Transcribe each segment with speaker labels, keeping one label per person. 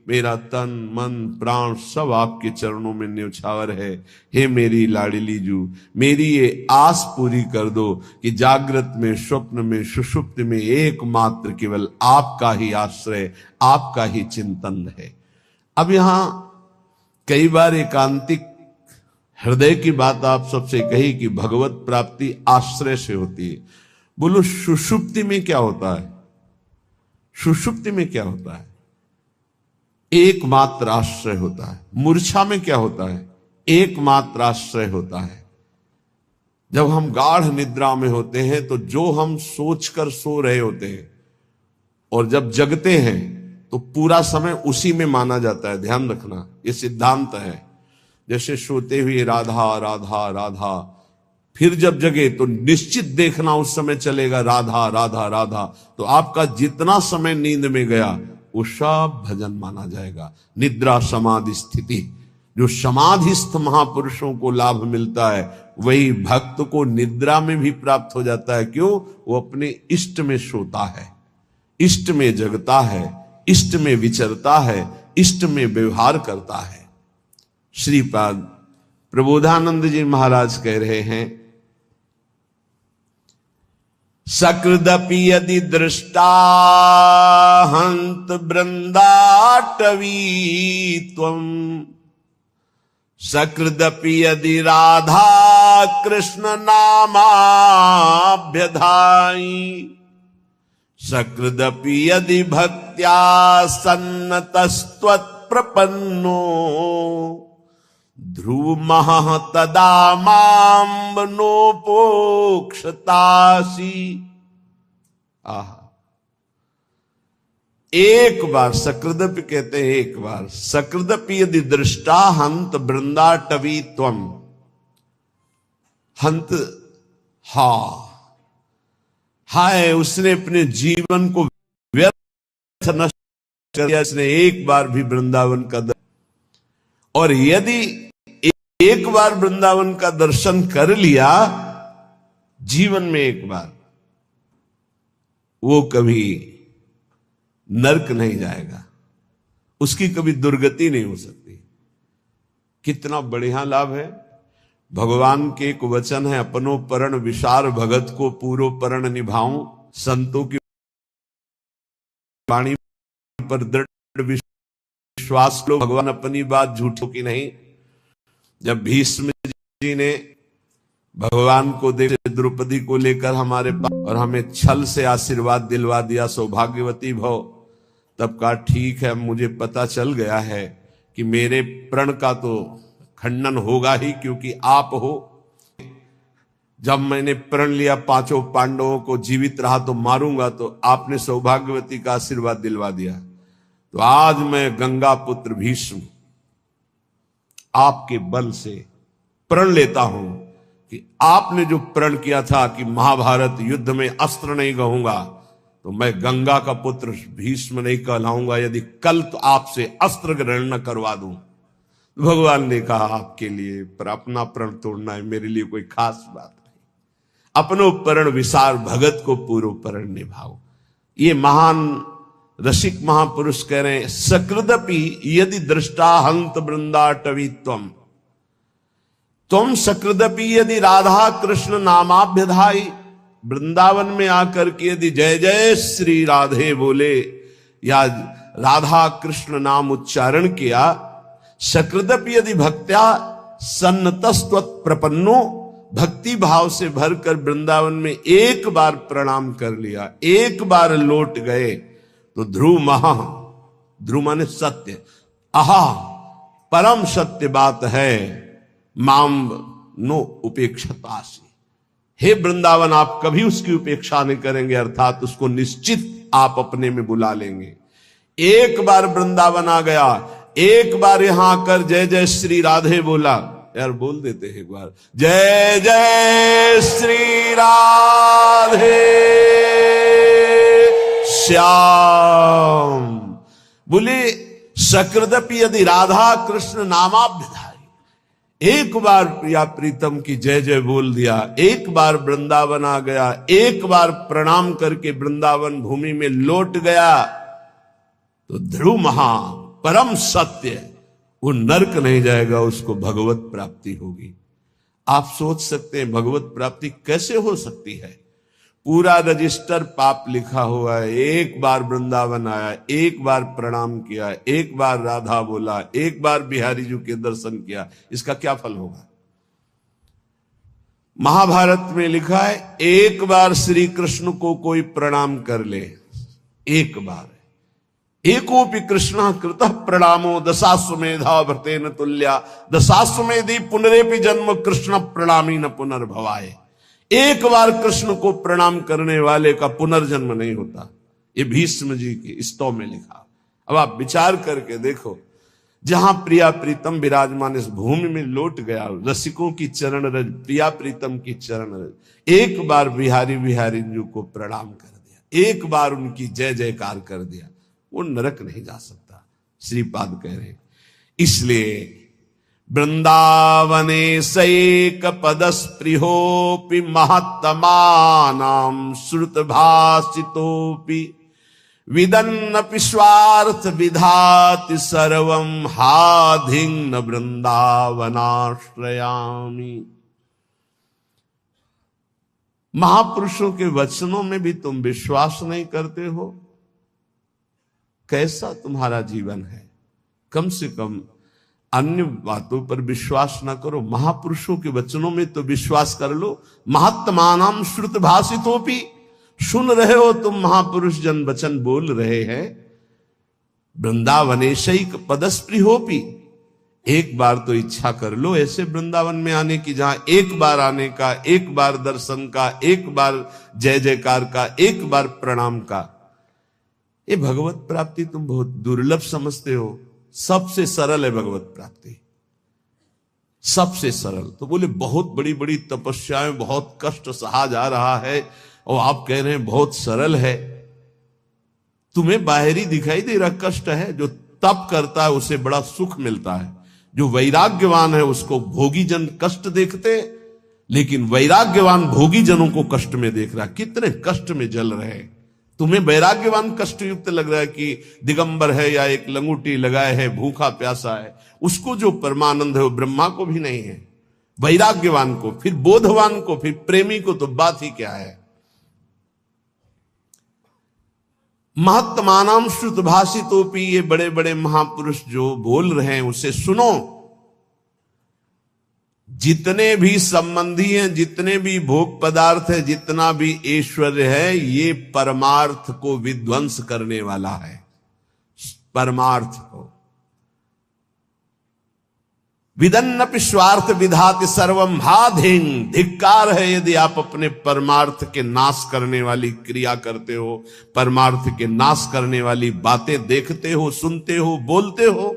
Speaker 1: मेरा तन मन प्राण सब आपके चरणों में न्यौछावर है। हे मेरी लाडली जू, मेरी ये आस पूरी कर दो कि जागृत में, स्वप्न में, सुषुप्त में एकमात्र केवल आपका ही आश्रय, आपका ही चिंतन है। अब यहां कई बार एकांतिक हृदय की बात आप सबसे कही कि भगवत प्राप्ति आश्रय से होती है। बोलो सुषुप्ति में क्या होता है? सुषुप्ति में क्या होता है? एकमात्र आश्रय होता है। मूर्छा में क्या होता है? एकमात्र आश्रय होता है। जब हम गाढ़ निद्रा में होते हैं तो जो हम सोचकर सो रहे होते हैं और जब जगते हैं तो पूरा समय उसी में माना जाता है। ध्यान रखना, ये सिद्धांत है। जैसे सोते हुए राधा राधा राधा, फिर जब जगे तो निश्चित देखना उस समय चलेगा राधा राधा राधा। तो आपका जितना समय नींद में गया वो सब भजन माना जाएगा। निद्रा समाधि स्थिति, जो समाधिस्थ महापुरुषों को लाभ मिलता है वही भक्त को निद्रा में भी प्राप्त हो जाता है। क्यों? वो अपने इष्ट में सोता है, इष्ट में जगता है, इष्ट में विचरता है, इष्ट में व्यवहार करता है। श्रीपाद प्रबोधानंद जी महाराज कह रहे हैं, सकृदपि यदि दृष्टा हंत वृंदाटवी त्वं, सकृदपि यदि राधा कृष्ण नामाभ्यधाई, सकृदपि यदि भक्त्या सन्नतस्त्वत्प्रपन्नो, ध्रुवमः तदा मां नोपोक्षतासि। एक बार सकृदपि कहते हैं, एक बार सकृदपि यदि दृष्टा हंत वृंदाटवी त्वं, हंत हाय उसने अपने जीवन को व्यर्थ नष्ट कर दिया, इसने एक बार भी वृंदावन का दर्शन, और यदि एक बार वृंदावन का दर्शन कर लिया जीवन में एक बार, वो कभी नरक नहीं जाएगा, उसकी कभी दुर्गति नहीं हो सकती। कितना बढ़िया लाभ है। भगवान के एक वचन है, अपनो परण विशार भगत को पूरो परण निभाऊं। संतों की वाणी पर दृढ़ विश्वास लो, भगवान अपनी बात झूठी की नहीं। जब भीष्म जी ने भगवान को देख द्रौपदी को लेकर हमारे पास और हमें छल से आशीर्वाद दिलवा दिया, सौभाग्यवती भव, तब कहा ठीक है, मुझे पता चल गया है कि मेरे प्रण का तो खंडन होगा ही, क्योंकि आप हो। जब मैंने प्रण लिया पांचों पांडवों को जीवित रहा तो मारूंगा, तो आपने सौभाग्यवती का आशीर्वाद दिलवा दिया। तो आज मैं गंगा पुत्र भीष्म आपके बल से प्रण लेता हूं कि आपने जो प्रण किया था कि महाभारत युद्ध में अस्त्र नहीं कहूंगा, तो मैं गंगा का पुत्र भीष्म नहीं कहलाऊंगा यदि कल तो आपसे अस्त्र ग्रहण न करवा दूं। भगवान ने कहा आपके लिए, पर अपना प्रण तोड़ना है, मेरे लिए कोई खास बात नहीं। अपनो परण विसार भगत को पूर्व परण निभाओ। ये महान रसिक महापुरुष कह रहे हैं, सकृदपि यदि दृष्टा हंत वृंदाटवी त्वं, तुम सकृदपि यदि राधा कृष्ण नामाभ्यधाई, वृंदावन में आकर के यदि जय जय श्री राधे बोले या राधा कृष्ण नाम उच्चारण किया, सकृदपि यदि भक्त्या सन्नतस्त्वत् प्रपन्नो, भक्ति भाव से भरकर वृंदावन में एक बार प्रणाम कर लिया, एक बार लौट गए, तो ध्रुव महा, ध्रुव माने सत्य, आहा परम सत्य बात है, माम नो उपेक्षतासी। हे वृंदावन, आप कभी उसकी उपेक्षा नहीं करेंगे, अर्थात उसको निश्चित आप अपने में बुला लेंगे। एक बार वृंदावन आ गया, एक बार यहां आकर जय जय श्री राधे बोला, यार बोल देते हैं एक बार, जय जय श्री राधे श्याम। बोले सकृदपि यदि राधा कृष्ण नामाभ्यधाई, एक बार प्रिया प्रीतम की जय जय बोल दिया, एक बार वृंदावन आ गया, एक बार प्रणाम करके वृंदावन भूमि में लौट गया, तो ध्रुव महा परम सत्य, वो नरक नहीं जाएगा, उसको भगवत प्राप्ति होगी। आप सोच सकते हैं भगवत प्राप्ति कैसे हो सकती है? पूरा रजिस्टर पाप लिखा हुआ है, एक बार वृंदावन आया, एक बार प्रणाम किया, एक बार राधा बोला, एक बार बिहारी जी के दर्शन किया, इसका क्या फल होगा? महाभारत में लिखा है एक बार श्री कृष्ण को कोई प्रणाम कर ले, एक बार, एकोपि कृष्ण कृतः प्रणामो दशाश्वमेधा व्रतेन तुल्या दशाश्वमेधि पुनरेपि जन्म कृष्ण प्रणामी न पुनर्भवाए। एक बार कृष्ण को प्रणाम करने वाले का पुनर्जन्म नहीं होता, ये भीष्म जी के स्तव में लिखा। अब आप विचार करके देखो, जहां प्रिया प्रीतम विराजमान इस भूमि में लौट गया, रसिकों की चरण रज, प्रिया प्रीतम की चरण रज, एक बार बिहारी बिहारी जी को प्रणाम कर दिया, एक बार उनकी जय जयकार कर दिया, वो नरक नहीं जा सकता, श्रीपाद कह रहे हैं। इसलिए वृंदावने सैक पदस्पृहोपि महत्तमानां श्रुत भाषितोपि विदन्नपि स्वार्थ विधाति सर्वं हाधिं वृंदावनाश्रयामि। महापुरुषों के वचनों में भी तुम विश्वास नहीं करते हो, कैसा तुम्हारा जीवन है? कम से कम अन्य बातों पर विश्वास ना करो, महापुरुषों के वचनों में तो विश्वास कर लो। महत्तमानां श्रुत भाषितोपि, सुन रहे हो तुम, महापुरुष जन वचन बोल रहे हैं। वृंदावनेशैक पदस्पृहोपि, एक बार तो इच्छा कर लो ऐसे वृंदावन में आने की, जहां एक बार आने का, एक बार दर्शन का, एक बार जय जयकार का, एक बार प्रणाम का। ये भगवत प्राप्ति तुम बहुत दुर्लभ समझते हो, सबसे सरल है भगवत प्राप्ति, सबसे सरल। तो बोले बहुत बड़ी बड़ी तपस्याएं, बहुत कष्ट सहा जा रहा है, और आप कह रहे हैं बहुत सरल है। तुम्हें बाहरी दिखाई दे रहा कष्ट है, जो तप करता है उसे बड़ा सुख मिलता है, जो वैराग्यवान है उसको भोगी जन कष्ट देखते, लेकिन वैराग्यवान भोगी जनों को कष्ट में देख रहा है, कितने कष्ट में जल रहे हैं। तुम्हें वैराग्यवान कष्ट युक्त लग रहा है कि दिगंबर है या एक लंगूटी लगाए है, भूखा प्यासा है, उसको जो परमानंद है वो ब्रह्मा को भी नहीं है, वैराग्यवान को, फिर बोधवान को, फिर प्रेमी को तो बात ही क्या है। महत्तमानां श्रुत भाषितोपि, ये बड़े बड़े महापुरुष जो बोल रहे हैं उसे सुनो। जितने भी संबंधी हैं, जितने भी भोग पदार्थ है, जितना भी ऐश्वर्य है, ये परमार्थ को विध्वंस करने वाला है, परमार्थ को। विदन्नपि स्वार्थ विधाति सर्वम हाधिं, धिक्कार है यदि आप अपने परमार्थ के नाश करने वाली क्रिया करते हो, परमार्थ के नाश करने वाली बातें देखते हो, सुनते हो, बोलते हो।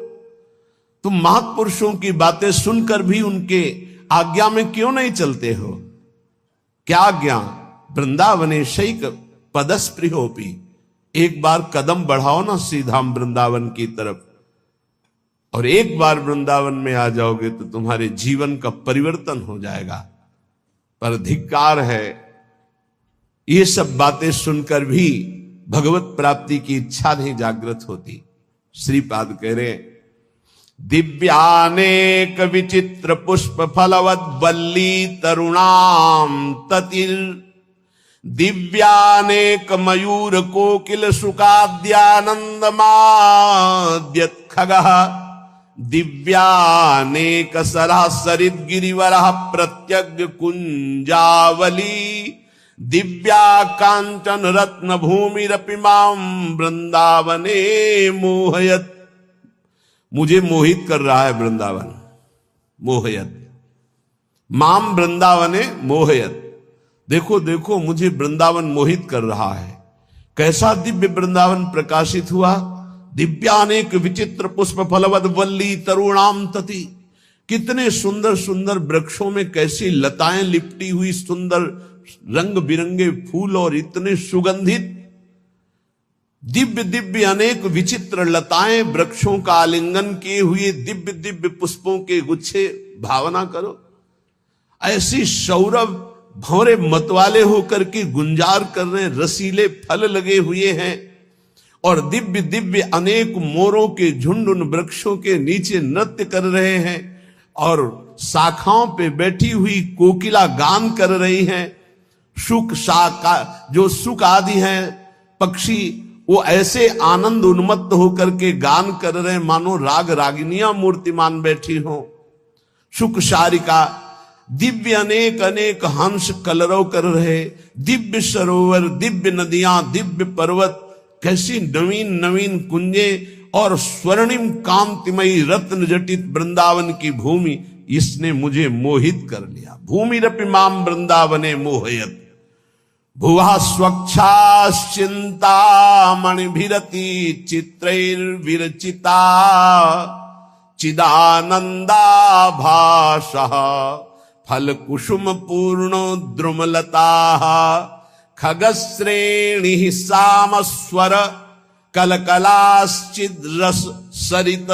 Speaker 1: तुम महापुरुषों की बातें सुनकर भी उनके आज्ञा में क्यों नहीं चलते हो? क्या आज्ञा? वृंदावने शैक पदस्पृहोपि, एक बार कदम बढ़ाओ ना सीधाम वृंदावन की तरफ, और एक बार वृंदावन में आ जाओगे तो तुम्हारे जीवन का परिवर्तन हो जाएगा। पर धिक्कार है, ये सब बातें सुनकर भी भगवत प्राप्ति की इच्छा नहीं जागृत होती। श्रीपाद कह रहे, दिव्यानेक विचित्र पुष्प फलवद वल्ली तरुणाम ततिर, दिव्यानेक मयूर कोकिल सुखाद्यानंद माद्यत खगः, दिव्यानेक सरः सरित गिरिवरः प्रत्यग्र कुंजावली, दिव्या कांचन रत्न भूमिरपि मां वृंदावने मोहयत। मुझे मोहित कर रहा है वृंदावन, मोहयत माम वृंदावने मोहयत। देखो देखो मुझे वृंदावन मोहित कर रहा है। कैसा दिव्य वृंदावन प्रकाशित हुआ। दिव्यानेक विचित्र पुष्प फलवद वल्ली तरुणाम तति, कितने सुंदर सुंदर वृक्षों में कैसी लताएं लिपटी हुई, सुंदर रंग बिरंगे फूल और इतने सुगंधित, दिव्य दिव्य अनेक विचित्र लताएं, वृक्षों का आलिंगन किए हुए दिव्य दिव्य पुष्पों के गुच्छे। भावना करो, ऐसी सौरभ भंवरे मतवाले होकर के गुंजार कर रहे, रसीले फल लगे हुए हैं, और दिव्य दिव्य अनेक मोरों के झुंड उन वृक्षों के नीचे नृत्य कर रहे हैं और शाखाओं पे बैठी हुई कोकिला गान कर रही हैं। शुक शाखा जो सुक आदि हैं पक्षी, वो ऐसे आनंद उन्मत्त होकर के गान कर रहे मानो राग रागिनियां मूर्तिमान बैठी हो। शुक शारिका दिव्य अनेक अनेक हंस कलरव कर रहे, दिव्य सरोवर, दिव्य नदियां, दिव्य पर्वत, कैसी नवीन नवीन कुंजे और स्वर्णिम कांतिमयी रत्न जटित वृंदावन की भूमि, इसने मुझे मोहित कर लिया। भूमि रपि माम वृंदावने मोहयत भुवा स्वच्छाश्चिंता मणिभिरति चित्रैर्विरचिता चिदानंदा भाषा फल कुसुम पूर्ण द्रुमलता खगश्रेणी सामस्वर कलकलाश्चिद रस सरित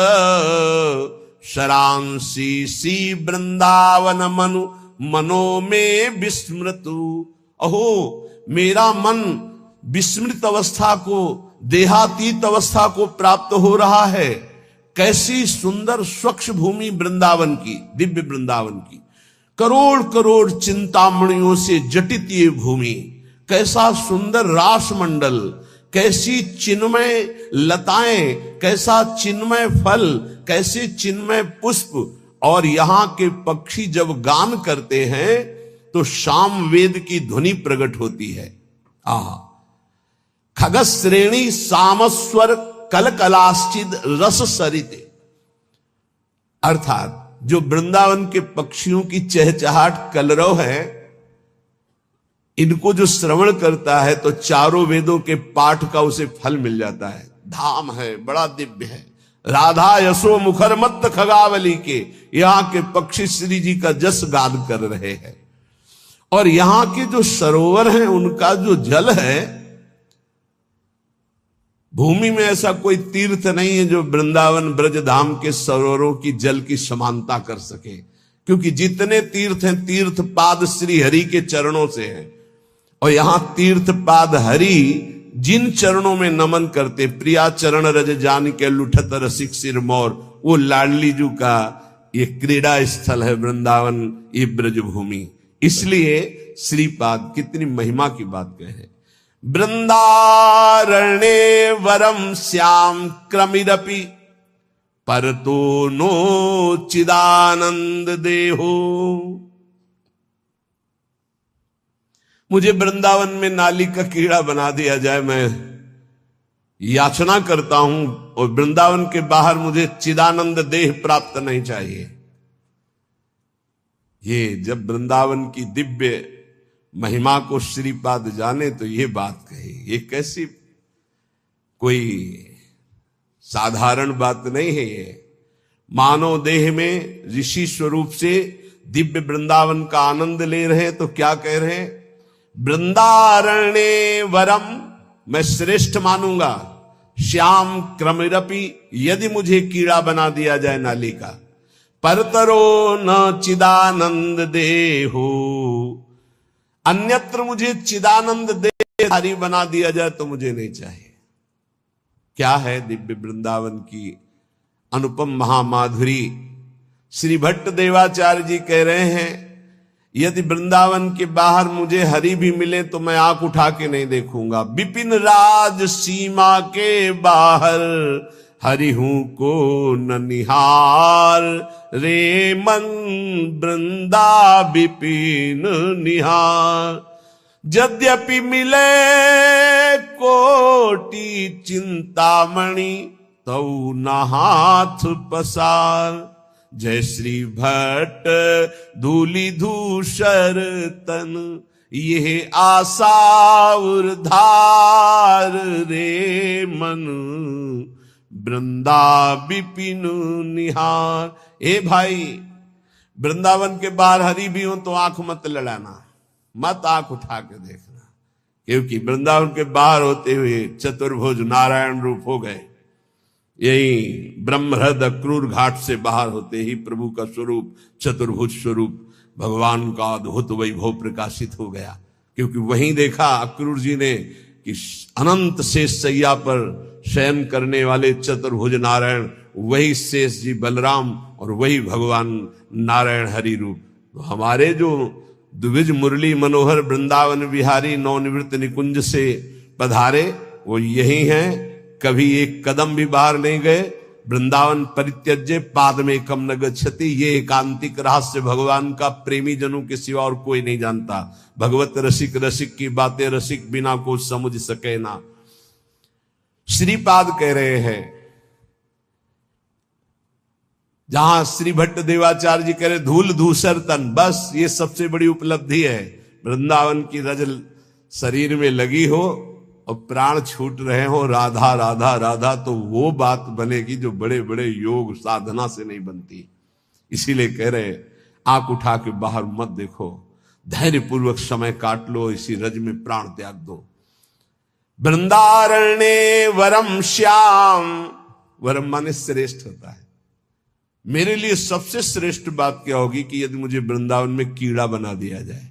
Speaker 1: शरांसी सी वृंदावन मनु मनो में विस्मृतु। अहो मेरा मन विस्मृत अवस्था को, देहातीत अवस्था को प्राप्त हो रहा है। कैसी सुंदर स्वच्छ भूमि वृंदावन की, दिव्य वृंदावन की, करोड़ करोड़ चिंतामणियों से जटित ये भूमि, कैसा सुंदर रासमंडल, कैसी चिन्मय लताएं, कैसा चिन्मय फल, कैसे चिन्मय पुष्प, और यहां के पक्षी जब गान करते हैं तो शाम वेद की ध्वनि प्रकट होती है। खगश्रेणी सामस्वर कलकलाश्चिद रस सरित, अर्थात जो वृंदावन के पक्षियों की चहचहाट कलरव है, इनको जो श्रवण करता है तो चारों वेदों के पाठ का उसे फल मिल जाता है। धाम है, बड़ा दिव्य है। राधा यशो मुखर मत खगावली के यहां के पक्षी श्री जी का जस गान कर रहे हैं। और यहां के जो सरोवर हैं उनका जो जल है, भूमि में ऐसा कोई तीर्थ नहीं है जो वृंदावन ब्रज धाम के सरोवरों की जल की समानता कर सके, क्योंकि जितने तीर्थ हैं तीर्थ पाद श्री हरि के चरणों से हैं। और यहां तीर्थ पाद हरि जिन चरणों में नमन करते, प्रिया चरण रज जान के लुठत रसिक सिर मोर, वो लाडली जू का ये क्रीड़ा स्थल है वृंदावन, ये ब्रज भूमि। इसलिए श्रीपाद कितनी महिमा की बात कहे। वृंदारण्ये वरम श्याम क्रमिरपि परतो नो चिदानंद देहो। मुझे वृंदावन में नाली का कीड़ा बना दिया जाए, मैं याचना करता हूं, और वृंदावन के बाहर मुझे चिदानंद देह प्राप्त नहीं चाहिए। ये जब वृंदावन की दिव्य महिमा को श्रीपाद जाने तो ये बात कही। ये कैसी कोई साधारण बात नहीं है। ये मानव देह में ऋषि स्वरूप से दिव्य वृंदावन का आनंद ले रहे हैं, तो क्या कह रहे हैं? वृंदारण्ये वरम, मैं श्रेष्ठ मानूंगा, श्याम क्रमिरपि, यदि मुझे कीड़ा बना दिया जाए नाली का, परतरो न चिदानंद देहो, अन्यत्र मुझे चिदानंद देहधारी बना दिया जाए तो मुझे नहीं चाहिए। क्या है दिव्य वृंदावन की अनुपम महामाधुरी। श्री भट्ट देवाचार्य जी कह रहे हैं, यदि वृंदावन के बाहर मुझे हरि भी मिले तो मैं आंख उठा के नहीं देखूंगा। विपिन राज सीमा के बाहर हरि हूं को न निहार, रे मन वृंदा विपिन निहार। यद्यपि मिले कोटि चिंतामणि तऊ न हाथ पसार। जय श्री भट्ट धूलि धूसर तन, यह आशा उर्धार, रे मन वृंदा विपिन निहार। ए भाई, वृंदावन के बाहर हरि भी हो तो आंख मत लड़ाना, मत आंख उठा के देखना, क्योंकि वृंदावन के बाहर होते हुए चतुर्भुज नारायण रूप हो गए। यही ब्रह्महृद क्रूर घाट से बाहर होते ही प्रभु का स्वरूप, चतुर्भुज स्वरूप भगवान का अद्भुत वैभव प्रकाशित हो गया। क्योंकि वहीं देखा अक्रूर जी ने कि अनंत शेष सैया पर शयन करने वाले चतुर्भुज नारायण वही शेष जी बलराम और वही भगवान नारायण हरि रूप। तो हमारे जो द्विज मुरली मनोहर वृंदावन विहारी नवनिवृत्त निकुंज से पधारे वो यही हैं, कभी एक कदम भी बाहर नहीं गए। वृंदावन परित्यज्य पाद में कम न गच्छति, ये एकांतिक रहस्य भगवान का प्रेमी जनों के सिवा और कोई नहीं जानता। भगवत रसिक रसिक की बातें रसिक बिना को समझ सके ना। श्रीपाद कह रहे हैं, जहां श्री भट्ट देवाचार्य जी कह रहे धूल धूसर तन, बस ये सबसे बड़ी उपलब्धि है। वृंदावन की रज शरीर में लगी हो और प्राण छूट रहे हो राधा राधा राधा, तो वो बात बनेगी जो बड़े बड़े योग साधना से नहीं बनती। इसीलिए कह रहे आंख उठा के बाहर मत देखो, धैर्य पूर्वक समय काट लो, इसी रज में प्राण त्याग दो। वृंदारण्ये वरम श्याम, वरम माने श्रेष्ठ होता है। मेरे लिए सबसे श्रेष्ठ बात क्या होगी कि यदि मुझे वृंदावन में कीड़ा बना दिया जाए।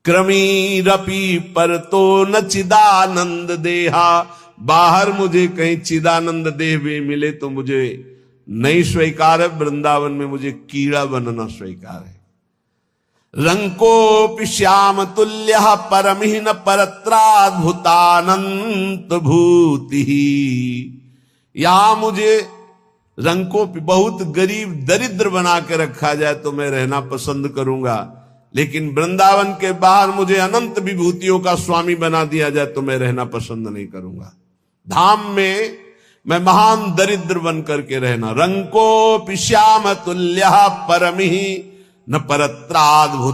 Speaker 1: क्रमीरपि पर तो न चिदानंद देहा, बाहर मुझे कहीं चिदानंद देह भी मिले तो मुझे नहीं स्वीकार है, वृंदावन में मुझे कीड़ा बनना स्वीकार है। रंकोपि श्याम तुल्य परमहीन परत्राद्भुतानंत भूति, यहां मुझे रंकों पे बहुत गरीब दरिद्र बना के रखा जाए तो मैं रहना पसंद करूंगा, लेकिन वृंदावन के बाहर मुझे अनंत विभूतियों का स्वामी बना दिया जाए तो मैं रहना पसंद नहीं करूंगा। धाम में मैं महान दरिद्र बन करके रहना। रंको श्याम तुल्य परमहि न परत्राद्भुतानंत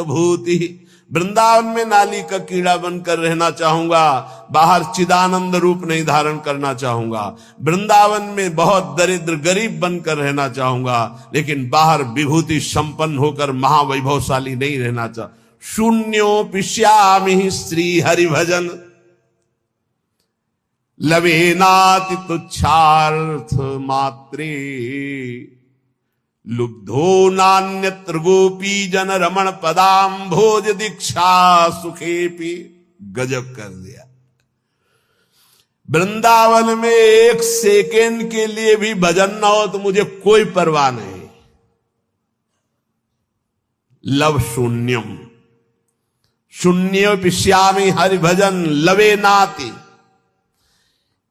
Speaker 1: भूति, वृंदावन में नाली का कीड़ा बनकर रहना चाहूंगा, बाहर चिदानंद रूप नहीं धारण करना चाहूंगा। वृंदावन में बहुत दरिद्र गरीब बनकर रहना चाहूंगा, लेकिन बाहर विभूति संपन्न होकर महावैभवशाली नहीं रहना चाह। शून्योपि श्यामि श्री हरि भजन लवेनाति तुच्छार्थ मात्रे, लुब्धो नान्यत्र गोपी जन रमण पदाम भोज दीक्षा सुखेपि। गजब कर दिया। वृंदावन में एक सेकेंड के लिए भी भजन ना हो तो मुझे कोई परवाह नहीं। लव शून्यम, शून्य पिश्यामी हरि भजन लवे नाति,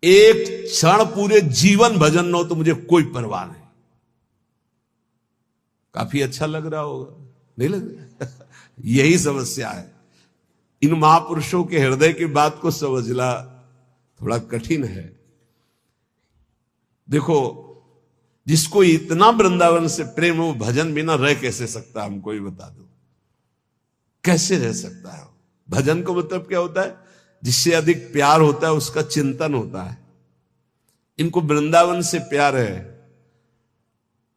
Speaker 1: एक क्षण पूरे जीवन भजन न हो तो मुझे कोई परवाह नहीं। काफी अच्छा लग रहा होगा, नहीं लग रहा? यही समस्या है। इन महापुरुषों के हृदय की बात को समझना थोड़ा कठिन है। देखो, जिसको इतना वृंदावन से प्रेम हो, भजन बिना रह कैसे सकता? हमको ही बता दो, कैसे रह सकता है? भजन को मतलब क्या होता है? जिससे अधिक प्यार होता है उसका चिंतन होता है। इनको वृंदावन से प्यार है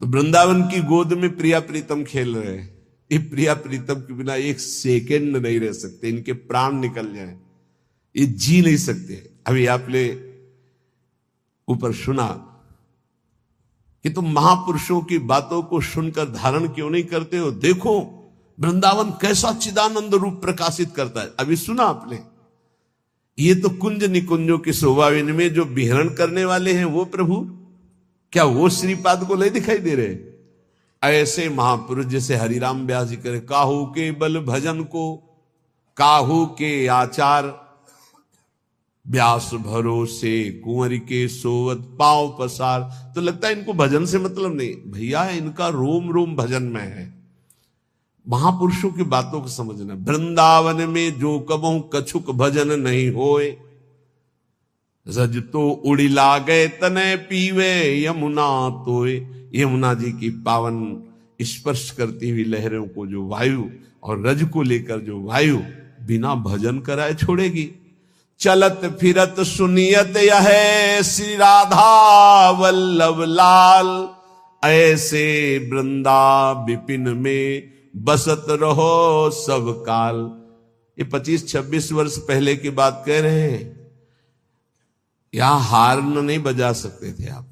Speaker 1: तो वृंदावन की गोद में प्रिया प्रीतम खेल रहे हैं। ये प्रिया प्रीतम के बिना एक सेकेंड नहीं रह सकते, इनके प्राण निकल जाए, ये जी नहीं सकते। अभी आपने ऊपर सुना कि तुम महापुरुषों की बातों को सुनकर धारण क्यों नहीं करते हो? देखो वृंदावन कैसा चिदानंद रूप प्रकाशित करता है। अभी सुना आपने? ये तो कुंज निकुंजों की शोभा में जो विहरण करने वाले हैं वो प्रभु, क्या वो श्रीपाद को नहीं दिखाई दे रहे? ऐसे महापुरुष जैसे हरिराम व्यास जी करे, काहू के बल भजन को काहू के आचार, व्यास भरोसे कुंवर के सोवत पांव पसार। तो लगता है इनको भजन से मतलब नहीं। भैया इनका रोम रोम भजन में है। महापुरुषों की बातों को समझना। वृंदावन में जो कबहू कछुक भजन नहीं होए, रज तो उड़ी लागे तने पीवे यमुना तोए। यमुना जी की पावन स्पर्श करती हुई लहरों को जो वायु और रज को लेकर जो वायु बिना भजन कराए छोड़ेगी। चलत फिरत सुनियत यह श्री राधा वल्लभ लाल, ऐसे वृंदा विपिन में बसत रहो सब काल। ये 25-26 वर्ष पहले की बात कह रहे हैं। यहां हार्न नहीं बजा सकते थे आप,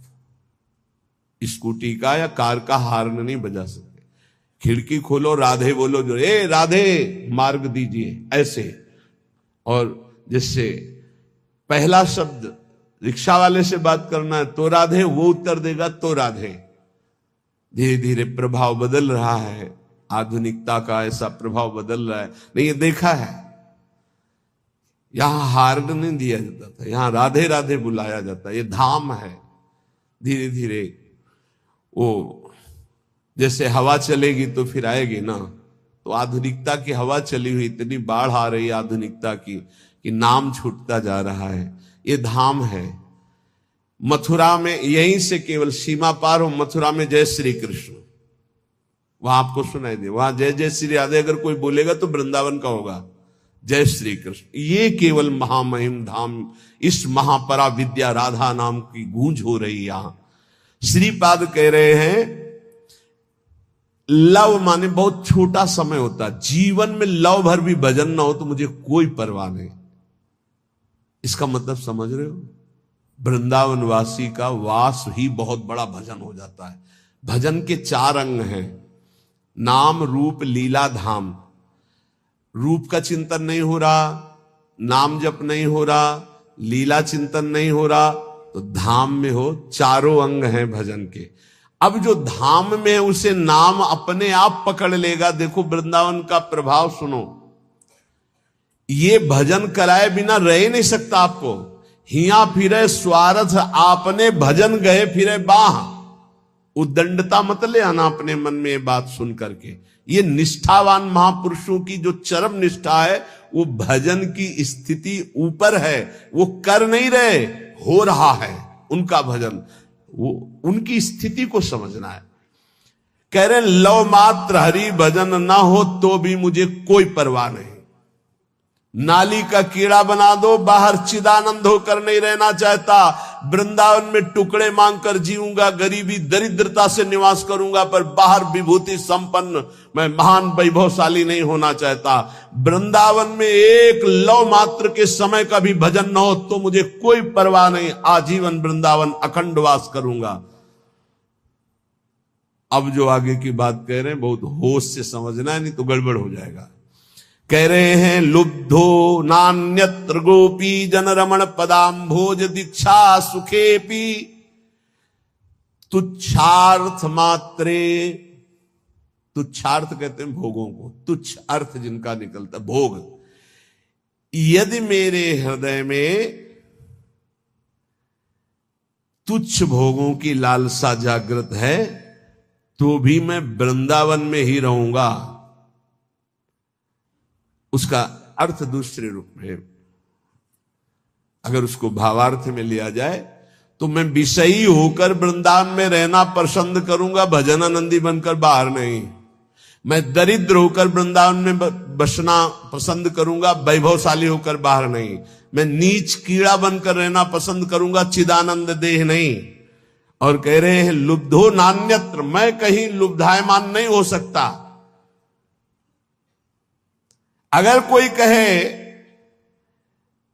Speaker 1: स्कूटी का या कार का हार्न नहीं बजा सकते। खिड़की खोलो, राधे बोलो, जो ए राधे मार्ग दीजिए ऐसे, और जिससे पहला शब्द रिक्शा वाले से बात करना है तो राधे, वो उत्तर देगा तो राधे। धीरे धीरे प्रभाव बदल रहा है, आधुनिकता का ऐसा प्रभाव बदल रहा है। नहीं, ये देखा है, यहां हार्ड नहीं दिया जाता था, यहां राधे राधे बुलाया जाता है। ये धाम है। धीरे धीरे वो जैसे हवा चलेगी तो फिर आएगी ना, तो आधुनिकता की हवा चली हुई, इतनी बाढ़ आ रही है आधुनिकता की कि नाम छूटता जा रहा है। ये धाम है। मथुरा में यहीं से केवल सीमा पार हो, मथुरा में जय श्री कृष्ण, वहां आपको सुनाई दे, वहां जय जय श्री राधे अगर कोई बोलेगा तो वृंदावन का होगा, जय श्री कृष्ण। ये केवल महामहिम धाम, इस महापरा विद्या राधा नाम की गूंज हो रही। यहां श्रीपाद कह रहे हैं, लव माने बहुत छोटा समय होता, जीवन में लव भर भी भजन ना हो तो मुझे कोई परवाह नहीं। इसका मतलब समझ रहे हो? वृंदावन वासी का वास ही बहुत बड़ा भजन हो जाता है। भजन के 4 अंग हैं, नाम रूप लीला धाम। रूप का चिंतन नहीं हो रहा, नाम जप नहीं हो रहा, लीला चिंतन नहीं हो रहा, तो धाम में हो। 4 अंग हैं भजन के। अब जो धाम में उसे नाम अपने आप पकड़ लेगा। देखो वृंदावन का प्रभाव सुनो, ये भजन कराए बिना रह नहीं सकता आपको। हिया फिरे स्वार्थ आपने भजन गए फिरे बाह। उद्दंडता मत ले आना अपने मन में ये बात सुन करके। ये निष्ठावान महापुरुषों की जो चरम निष्ठा है, वो भजन की स्थिति ऊपर है, वो कर नहीं रहे, हो रहा है उनका भजन। वो उनकी स्थिति को समझना है। कह रहे लव मात्र हरि भजन ना हो तो भी मुझे कोई परवाह नहीं। नाली का कीड़ा बना दो, बाहर चिदानंद होकर नहीं रहना चाहता। वृंदावन में टुकड़े मांगकर जीऊंगा, गरीबी दरिद्रता से निवास करूंगा, पर बाहर विभूति संपन्न मैं महान वैभवशाली नहीं होना चाहता। वृंदावन में एक लव मात्र के समय का भी भजन न हो तो मुझे कोई परवाह नहीं, आजीवन वृंदावन अखंड वास करूंगा। अब जो आगे की बात कह रहे हैं बहुत होश से समझना है, नहीं तो गड़बड़ हो जाएगा। कह रहे हैं लुब्धो नान्यत्र गोपी जन रमण पदाम्भोज दीक्षा सुखेपी तुच्छार्थ मात्रे। तुच्छार्थ कहते हैं भोगों को, तुच्छ अर्थ जिनका निकलता भोग। यदि मेरे हृदय में तुच्छ भोगों की लालसा जागृत है तो भी मैं वृंदावन में ही रहूंगा। उसका अर्थ दूसरे रूप में, अगर उसको भावार्थ में लिया जाए तो मैं विषयी होकर वृंदावन में रहना पसंद करूंगा, भजनानंदी बनकर बाहर नहीं। मैं दरिद्र होकर वृंदावन में बसना पसंद करूंगा, वैभवशाली होकर बाहर नहीं। मैं नीच कीड़ा बनकर रहना पसंद करूंगा, चिदानंद देह नहीं। और कह रहे हैं लुब्धो नान्यत्र, मैं कहीं लुब्धायमान नहीं हो सकता। अगर कोई कहे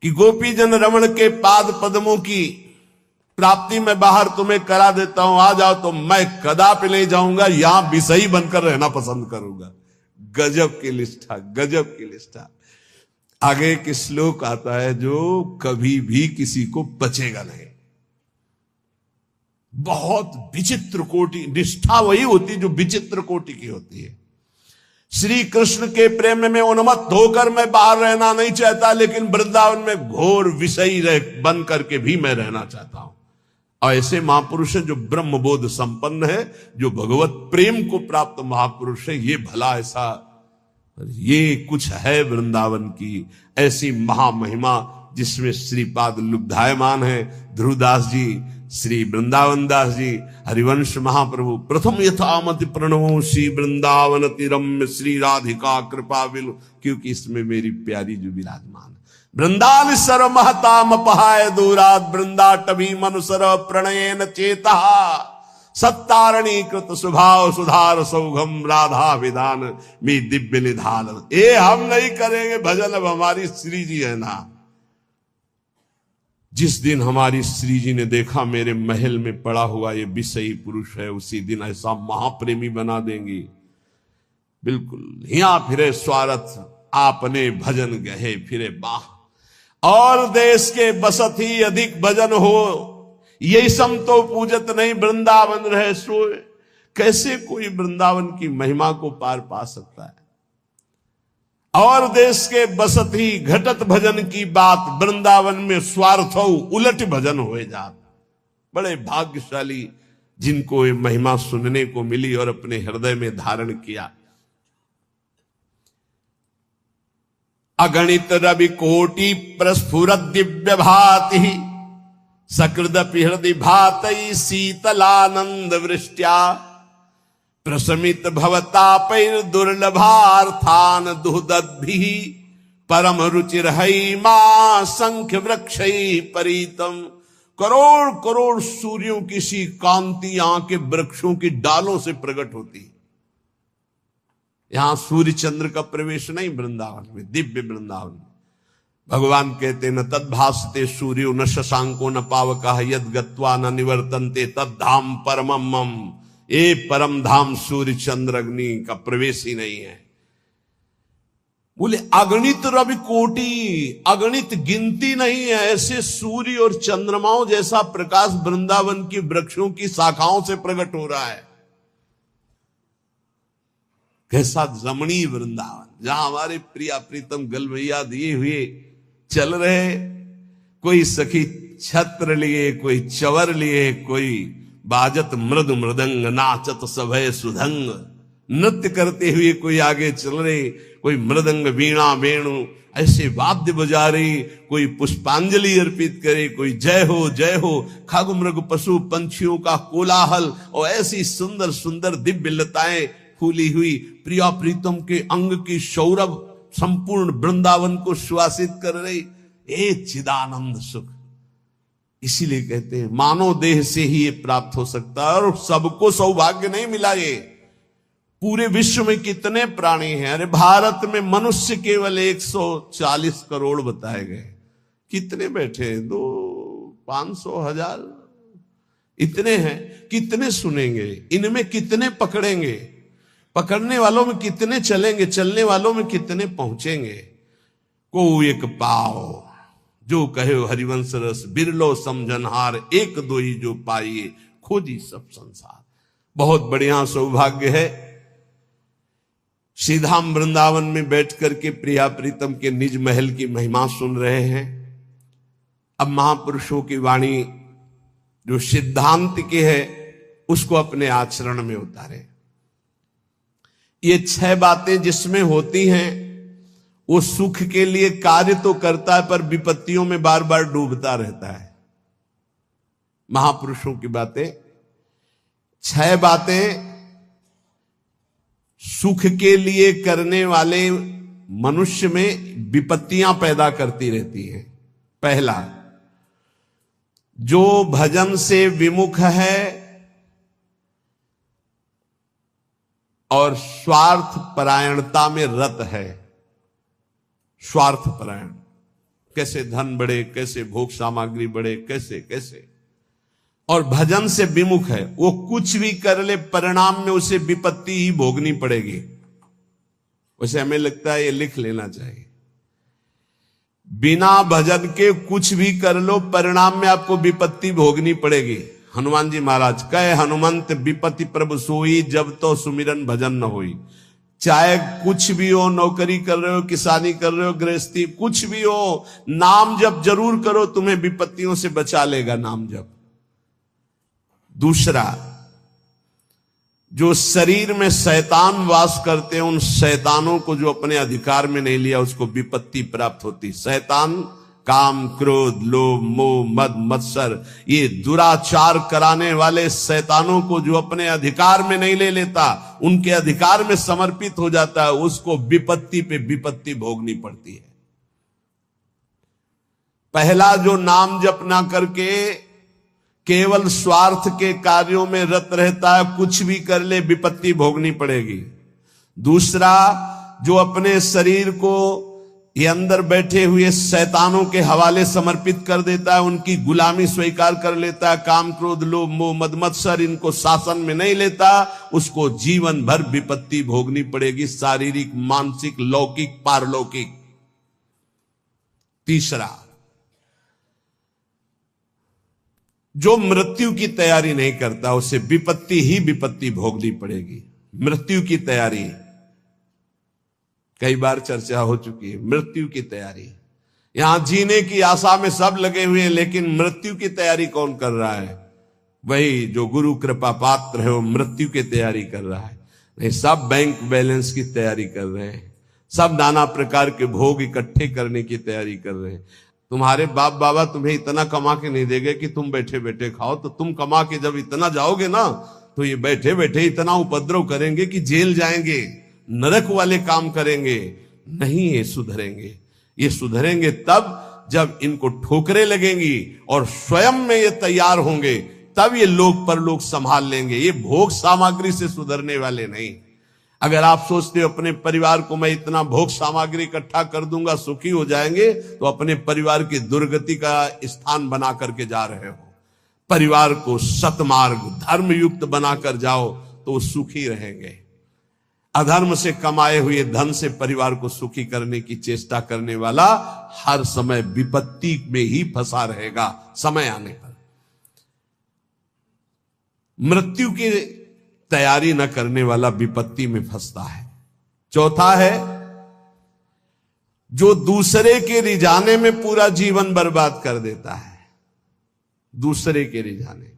Speaker 1: कि गोपी जन रमण के पाद पद्मों की प्राप्ति में बाहर तुम्हें करा देता हूं, आ जाओ, तो मैं कदापि नहीं जाऊंगा, यहां विषयी बनकर रहना पसंद करूंगा। गजब की निष्ठा, गजब की निष्ठा। आगे एक श्लोक आता है जो कभी भी किसी को बचेगा नहीं। बहुत विचित्र कोटि निष्ठा वही होती है जो विचित्र कोटि की होती है। श्री कृष्ण के प्रेम में उन्मत्त होकर मैं बाहर रहना नहीं चाहता, लेकिन वृंदावन में घोर विषयी बन करके भी मैं रहना चाहता हूं। और ऐसे महापुरुष है जो ब्रह्मबोध संपन्न है, जो भगवत प्रेम को प्राप्त महापुरुष है। ये भला ऐसा, ये कुछ है वृंदावन की ऐसी महामहिमा जिसमें श्रीपाद लुब्धायमान है। ध्रुवदास जी, श्री वृंदावन दास जी, हरिवंश महाप्रभु, प्रथम यथामति प्रणवो श्री वृंदावन तिरम्य श्री राधिका कृपा विलु, क्योंकि इसमें मेरी प्यारी जो विराजमान। वृंदावन सर्व महताम पहाय दूरात वृंदाटवी मनुसर प्रणयन चेता सत्तारणी कृत स्वभाव सुधार सौघम राधा विधान में दिव्य निधान। ये हम नहीं करेंगे भजन, अब हमारी श्री जी है ना। जिस दिन हमारी श्री जी ने देखा मेरे महल में पड़ा हुआ ये विषयी पुरुष है, उसी दिन ऐसा महाप्रेमी बना देंगी। बिल्कुल हिया फिरे स्वार्थ आपने भजन गहे फिरे बाह। और देश के बसत ही अधिक भजन हो, यही सम तो पूजत नहीं वृंदावन रहे सोए। कैसे कोई वृंदावन की महिमा को पार पा सकता है। और देश के बसत ही घटत भजन की बात, वृंदावन में स्वार्थ हो उलट भजन हो जात। बड़े भाग्यशाली जिनको ये महिमा सुनने को मिली और अपने हृदय में धारण किया। अगणित रवि कोटि प्रस्फुरत दिव्य भाति, सकृदपि हृदय भातई शीतलानंद वृष्ट्या, प्रशमित भवतापैर दुर्लभार्थान दुहदद्भिः, परम रुचिर हई मां संख्य वृक्षई परितम। करोड़ करोड़ सूर्यों की सी कांति यहां के वृक्षों की डालों से प्रकट होती। यहां सूर्य चंद्र का प्रवेश नहीं वृंदावन में, दिव्य वृंदावन में। भगवान कहते न तद्भासते सूर्यो न शशांको न पावकः, यद गत्वा न निवर्तन्ते तद्धाम परमम मम। ये परम धाम सूर्य चंद्र अग्नि का प्रवेश ही नहीं है। बोले अगणित रवि कोटि, अगणित गिनती नहीं है ऐसे सूर्य और चंद्रमाओं जैसा प्रकाश वृंदावन की वृक्षों की शाखाओं से प्रकट हो रहा है। कैसा रमणीय वृंदावन, जहां हमारे प्रिया प्रीतम गलवैया दिए हुए चल रहे। कोई सखी छत्र लिए, कोई चवर लिए, कोई बाजत मृद मृदंग, नाचत सभय सुधंग। नृत्य करते हुए कोई आगे चल रहे, कोई मृदंग वीणा वेणु ऐसे वाद्य बजा रही, कोई पुष्पांजलि अर्पित करे, कोई जय हो खग मृग पशु पंछियों का कोलाहल, और ऐसी सुंदर सुंदर दिव्य लताएं फूली हुई प्रिया प्रीतम के अंग की सौरभ संपूर्ण वृंदावन को सुवासित कर रही। ए चिदानंद सुख। इसीलिए कहते हैं मानव देह से ही ये प्राप्त हो सकता है, और सबको सौभाग्य नहीं मिला। ये पूरे विश्व में कितने प्राणी हैं। अरे भारत में मनुष्य केवल 140 करोड़ बताए गए। कितने बैठे? 2, 500, 1000 इतने हैं। कितने सुनेंगे? इनमें कितने पकड़ेंगे? पकड़ने वालों में कितने चलेंगे? चलने वालों में कितने पहुंचेंगे? को एक पाओ जो कहे हरिवंश रस, बिरलो समझनहार, एक दो ही जो पाइए, खोजी सब संसार। बहुत बढ़िया सौभाग्य है। श्रीधाम वृंदावन में बैठ करके प्रिया प्रीतम के निज महल की महिमा सुन रहे हैं। अब महापुरुषों की वाणी जो सिद्धांत की है उसको अपने आचरण में उतारे। ये 6 बातें जिसमें होती हैं वो सुख के लिए कार्य तो करता है, पर विपत्तियों में बार बार डूबता रहता है। महापुरुषों की बातें 6 बातें सुख के लिए करने वाले मनुष्य में विपत्तियां पैदा करती रहती हैं। पहला, जो भजन से विमुख है और स्वार्थ परायणता में रत है। स्वार्थ परायण, कैसे धन बढ़े, कैसे भोग सामग्री बढ़े, कैसे कैसे, और भजन से विमुख है। वो कुछ भी कर ले, परिणाम में उसे विपत्ति ही भोगनी पड़ेगी। वैसे हमें लगता है ये लिख लेना चाहिए। बिना भजन के कुछ भी कर लो, परिणाम में आपको विपत्ति भोगनी पड़ेगी। हनुमान जी महाराज कहे, हनुमंत विपत्ति प्रभु सोई, जब तो सुमिरन भजन न होई। चाहे कुछ भी हो, नौकरी कर रहे हो, किसानी कर रहे हो, गृहस्थी, कुछ भी हो, नाम जप जरूर करो, तुम्हें विपत्तियों से बचा लेगा नाम जप। दूसरा, जो शरीर में शैतान वास करते हैं, उन शैतानों को जो अपने अधिकार में नहीं लिया उसको विपत्ति प्राप्त होती। शैतान काम, क्रोध, लोभ, मोह, मद, मत्सर, ये दुराचार कराने वाले शैतानों को जो अपने अधिकार में नहीं ले लेता, उनके अधिकार में समर्पित हो जाता है, उसको विपत्ति पे विपत्ति भोगनी पड़ती है। पहला, जो नाम जप ना करके केवल स्वार्थ के कार्यों में रत रहता है, कुछ भी कर ले विपत्ति भोगनी पड़ेगी। दूसरा, जो अपने शरीर को ये अंदर बैठे हुए शैतानों के हवाले समर्पित कर देता है, उनकी गुलामी स्वीकार कर लेता है, काम, क्रोध, लोभ, मोह, मद, मत्सर इनको शासन में नहीं लेता, उसको जीवन भर विपत्ति भोगनी पड़ेगी, शारीरिक, मानसिक, लौकिक, पारलौकिक। तीसरा, जो मृत्यु की तैयारी नहीं करता उसे विपत्ति ही विपत्ति भोगनी पड़ेगी। मृत्यु की तैयारी कई बार चर्चा हो चुकी है। मृत्यु की तैयारी, यहां जीने की आशा में सब लगे हुए हैं, लेकिन मृत्यु की तैयारी कौन कर रहा है? वही जो गुरु कृपा पात्र है, वो मृत्यु की तैयारी कर रहा है। नहीं, सब बैंक बैलेंस की तैयारी कर रहे हैं, सब नाना प्रकार के भोग इकट्ठे करने की तैयारी कर रहे हैं। तुम्हारे बाप बाबा तुम्हें इतना कमा के नहीं देंगे कि तुम बैठे बैठे खाओ, तो तुम कमा के जब इतना जाओगे ना, तो ये बैठे बैठे इतना उपद्रव करेंगे कि जेल जाएंगे, नरक वाले काम करेंगे। नहीं, ये सुधरेंगे। ये सुधरेंगे तब जब इनको ठोकरें लगेंगी और स्वयं में ये तैयार होंगे, तब ये लोक परलोक संभाल लेंगे। ये भोग सामग्री से सुधरने वाले नहीं। अगर आप सोचते हो अपने परिवार को मैं इतना भोग सामग्री इकट्ठा कर दूंगा सुखी हो जाएंगे, तो अपने परिवार की दुर्गति का स्थान बना करके जा रहे हो। परिवार को सतमार्ग धर्मयुक्त बनाकर जाओ तो सुखी रहेंगे। अधर्म से कमाए हुए धन से परिवार को सुखी करने की चेष्टा करने वाला हर समय विपत्ति में ही फंसा रहेगा। समय आने पर मृत्यु की तैयारी न करने वाला विपत्ति में फंसता है। चौथा है जो दूसरे के रिझाने में पूरा जीवन बर्बाद कर देता है। दूसरे के रिझाने,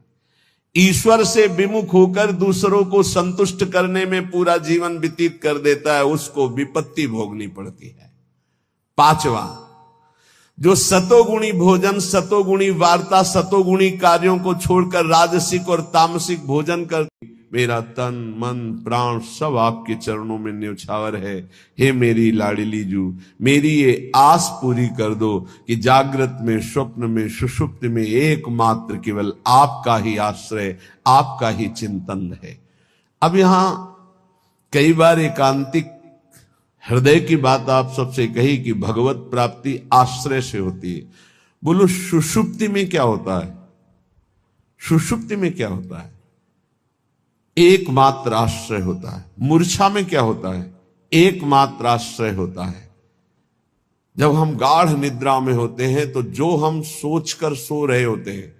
Speaker 1: ईश्वर से विमुख होकर दूसरों को संतुष्ट करने में पूरा जीवन व्यतीत कर देता है, उसको विपत्ति भोगनी पड़ती है। पांचवा, जो सतोगुणी भोजन, सतोगुणी वार्ता, सतोगुणी कार्यों को छोड़कर राजसिक और तामसिक भोजन कर, मेरा तन मन प्राण सब आपके चरणों में न्यौछावर है। हे मेरी लाडली जू, मेरी ये आस पूरी कर दो कि जागृत में, स्वप्न में, सुषुप्त में एकमात्र केवल आपका ही आश्रय, आपका ही चिंतन है। अब यहां कई बार एकांतिक हृदय की बात आप सबसे कही कि भगवत प्राप्ति आश्रय से होती है। बोलो सुषुप्ति में क्या होता है? सुषुप्ति में क्या होता है? एकमात्र आश्रय होता है। मूर्छा में क्या होता है? एकमात्र आश्रय होता है। जब हम गाढ़ निद्रा में होते हैं तो जो हम सोचकर सो रहे होते हैं,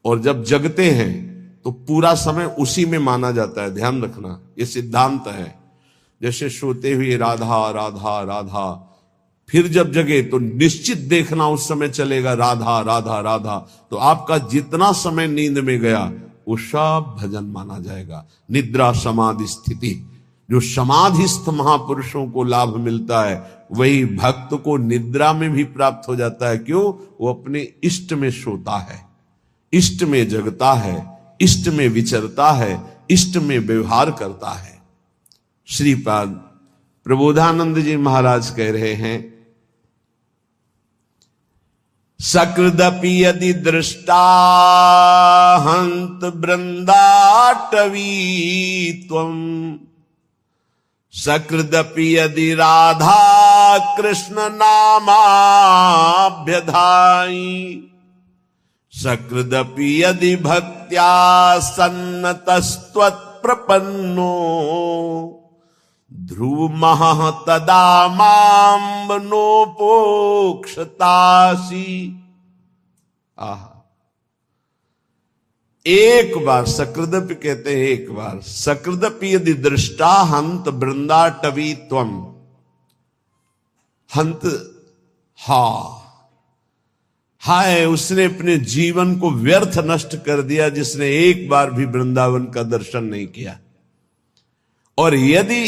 Speaker 1: और जब जगते हैं तो पूरा समय उसी में माना जाता है। ध्यान रखना, ये सिद्धांत है। जैसे सोते हुए राधा राधा राधा, फिर जब जगे तो निश्चित देखना उस समय चलेगा राधा राधा राधा। तो आपका जितना समय नींद में गया वो सब भजन माना जाएगा। निद्रा समाधि स्थिति, जो समाधिस्थ महापुरुषों को लाभ मिलता है, वही भक्त को निद्रा में भी प्राप्त हो जाता है। क्यों? वो अपने इष्ट में सोता है, इष्ट में जगता है, इष्ट में विचरता है, इष्ट में व्यवहार करता है। श्रीपाद प्रबोधानंद जी महाराज कह रहे हैं, सकृदपि यदि दृष्टा हंत वृंदाटवी त्वं, सकृदपि यदि राधा कृष्ण नामाभ्यधाई, सकृदपि यदि भक्त्या सन्नतस्त्वत् प्रपन्नो, ध्रुवमः तदा मां नोपोक्षतासि। आहा, एक बार सकृदपि कहते हैं, एक बार सकृदपि यदि दृष्टा हंत वृंदाटवी त्वं, हंत हाय उसने अपने जीवन को व्यर्थ नष्ट कर दिया जिसने एक बार भी वृंदावन का दर्शन नहीं किया। और यदि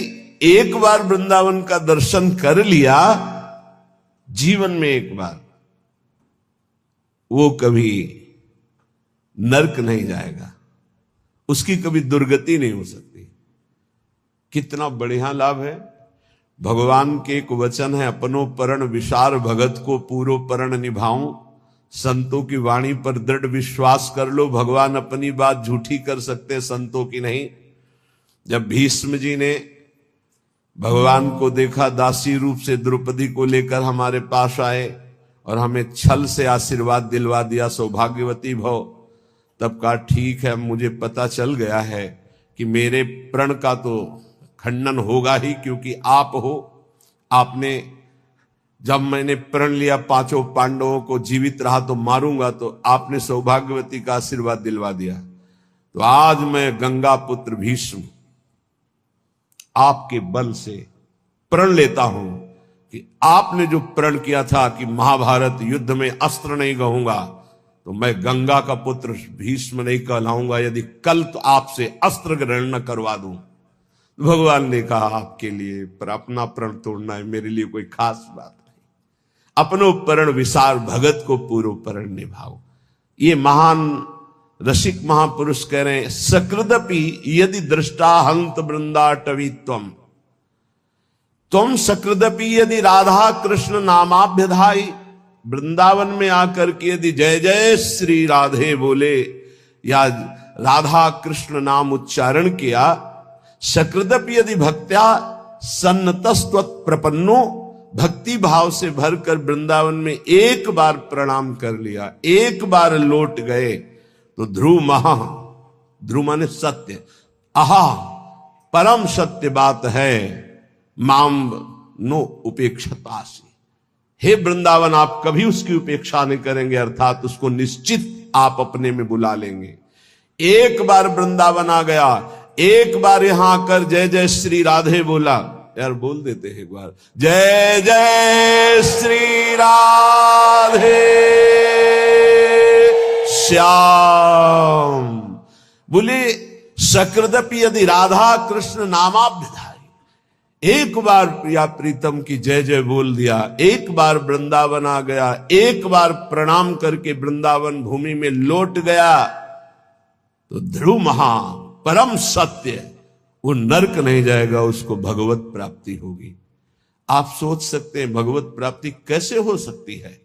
Speaker 1: एक बार वृंदावन का दर्शन कर लिया जीवन में एक बार, वो कभी नरक नहीं जाएगा, उसकी कभी दुर्गति नहीं हो सकती। कितना बढ़िया लाभ है। भगवान के एक वचन है, अपनो परण विशार भगत को पूरो परण निभाऊं। संतों की वाणी पर दृढ़ विश्वास कर लो, भगवान अपनी बात झूठी कर सकते, संतों की नहीं। जब भीष्म जी ने भगवान को देखा, दासी रूप से द्रौपदी को लेकर हमारे पास आए और हमें छल से आशीर्वाद दिलवा दिया, सौभाग्यवती भव, तब कहा ठीक है, मुझे पता चल गया है कि मेरे प्रण का तो खंडन होगा ही, क्योंकि आप हो, आपने जब मैंने प्रण लिया पांचों पांडवों को जीवित रहा तो मारूंगा, तो आपने सौभाग्यवती का आशीर्वाद दिलवा दिया। तो आज मैं गंगा पुत्र भीष्म आपके बल से प्रण लेता हूं कि आपने जो प्रण किया था कि महाभारत युद्ध में अस्त्र नहीं कहूंगा, तो मैं गंगा का पुत्र भीष्म नहीं कहलाऊंगा यदि कल तो आपसे अस्त्र ग्रहण न करवा दूं। भगवान ने कहा आपके लिए, पर अपना प्रण तोड़ना है मेरे लिए कोई खास बात नहीं। अपनो प्रण विसार भगत को पूर्व प्रण निभाओ। ये महान रसिक महापुरुष कह रहे हैं, सकृदपि यदि दृष्टा हंत वृंदाटवी तुम सकृदपि यदि राधा कृष्ण नामाभ्यधाई, वृंदावन में आकर के यदि जय जय श्री राधे बोले या राधा कृष्ण नाम उच्चारण किया, सकृदपि यदि भक्त्या सन्नतस्त्वत् प्रपन्नो, भक्ति भाव से भरकर वृंदावन में एक बार प्रणाम कर लिया, एक बार लौट गए, तो ध्रुव माने सत्य, आहा परम सत्य बात है, माम नो उपेक्षतासी। हे वृंदावन, आप कभी उसकी उपेक्षा नहीं करेंगे, अर्थात उसको निश्चित आप अपने में बुला लेंगे। एक बार वृंदावन आ गया, एक बार यहां आकर जय जय श्री राधे बोला, यार बोल देते हैं एक बार, जय जय श्री राधे श्याम बोले। सकृदपि यदि राधा कृष्ण नामाभ्यधाई, एक बार प्रिया प्रीतम की जय जय बोल दिया, एक बार वृंदावन आ गया, एक बार प्रणाम करके वृंदावन भूमि में लौट गया, तो ध्रुव महा परम सत्य, वो नरक नहीं जाएगा, उसको भगवत प्राप्ति होगी। आप सोच सकते हैं भगवत प्राप्ति कैसे हो सकती है?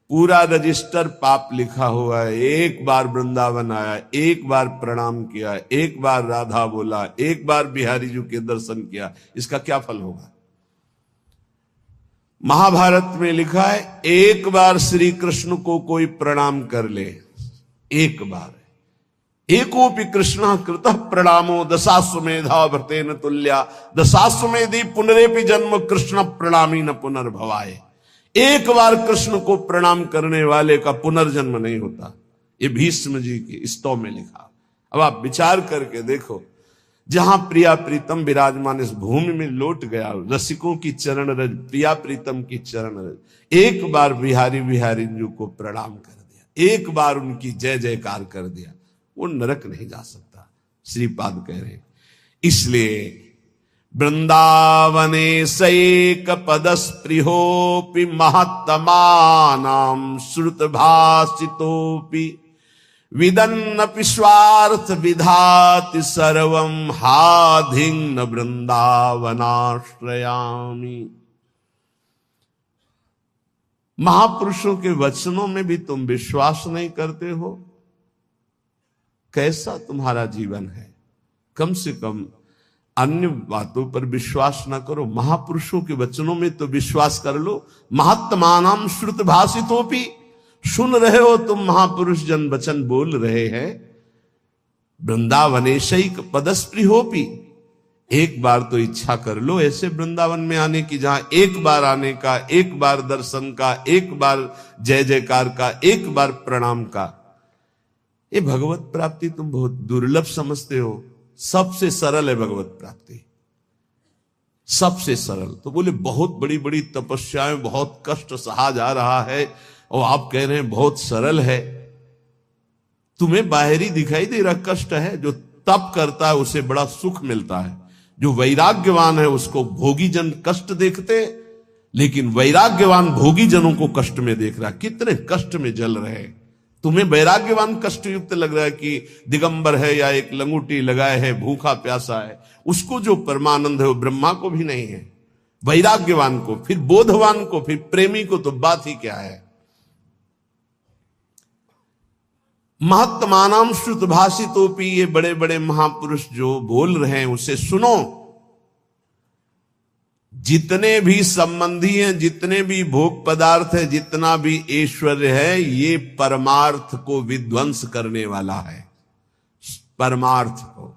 Speaker 1: पूरा रजिस्टर पाप लिखा हुआ है, एक बार वृंदावन आया, एक बार प्रणाम किया, एक बार राधा बोला, एक बार बिहारी जी के दर्शन किया, इसका क्या फल होगा? महाभारत में लिखा है, एक बार श्री कृष्ण को कोई प्रणाम कर ले, एक बार, एकोपि कृष्ण कृतः प्रणामो दशाश्वमेधा व्रतेन तुल्या, दशाश्वमेधि पुनरेपि जन्म कृष्ण प्रणामी न पुनर्भवाए। एक बार कृष्ण को प्रणाम करने वाले का पुनर्जन्म नहीं होता, ये भीष्म जी की स्तव में लिखा। अब आप विचार करके देखो, जहां प्रिया प्रीतम विराजमान इस भूमि में लौट गया, रसिकों की चरण रज, प्रिया प्रीतम की चरण रज, एक बार बिहारी जी को प्रणाम कर दिया, एक बार उनकी जय जयकार कर दिया, वो नरक नहीं जा सकता, श्रीपाद कह रहे हैं। इसलिए वृंदावने सैक पदस्पृहोपि महत्तमानां श्रुत भाषितोपि विदन्नपि स्वार्थ विधाति सर्वं हाधिं न वृंदावनाश्रयामि। महापुरुषों के वचनों में भी तुम विश्वास नहीं करते हो, कैसा तुम्हारा जीवन है? कम से कम अन्य बातों पर विश्वास ना करो, महापुरुषों के वचनों में तो विश्वास कर लो। महात्मानां श्रुत भाषितोपि, सुन रहे हो तुम, महापुरुष जन वचन बोल रहे हैं। वृंदावनेशैक पदस्पृहोपि, एक बार तो इच्छा कर लो ऐसे वृंदावन में आने की, जहां एक बार आने का, एक बार दर्शन का, एक बार जय जयकार का, एक बार प्रणाम का। ये भगवत प्राप्ति तुम बहुत दुर्लभ समझते हो, सबसे सरल है भगवत प्राप्ति, सबसे सरल। तो बोले बहुत बड़ी बड़ी तपस्याएं, बहुत कष्ट सहा जा रहा है, और आप कह रहे हैं बहुत सरल है। तुम्हें बाहरी दिखाई दे रहा कष्ट है, जो तप करता है उसे बड़ा सुख मिलता है, जो वैराग्यवान है उसको भोगी जन कष्ट देखते, लेकिन वैराग्यवान भोगी जनों को कष्ट में देख रहा है, कितने कष्ट में जल रहे हैं। तुम्हें वैराग्यवान कष्ट युक्त लग रहा है कि दिगंबर है या एक लंगूटी लगाए है, भूखा प्यासा है, उसको जो परमानंद है वो ब्रह्मा को भी नहीं है। वैराग्यवान को, फिर बोधवान को, फिर प्रेमी को तो बात ही क्या है। महत्मानां श्रुत भाषितोपि, ये बड़े बड़े महापुरुष जो बोल रहे हैं उसे सुनो। जितने भी संबंधी हैं, जितने भी भोग पदार्थ है, जितना भी ऐश्वर्य है, ये परमार्थ को विध्वंस करने वाला है। परमार्थ को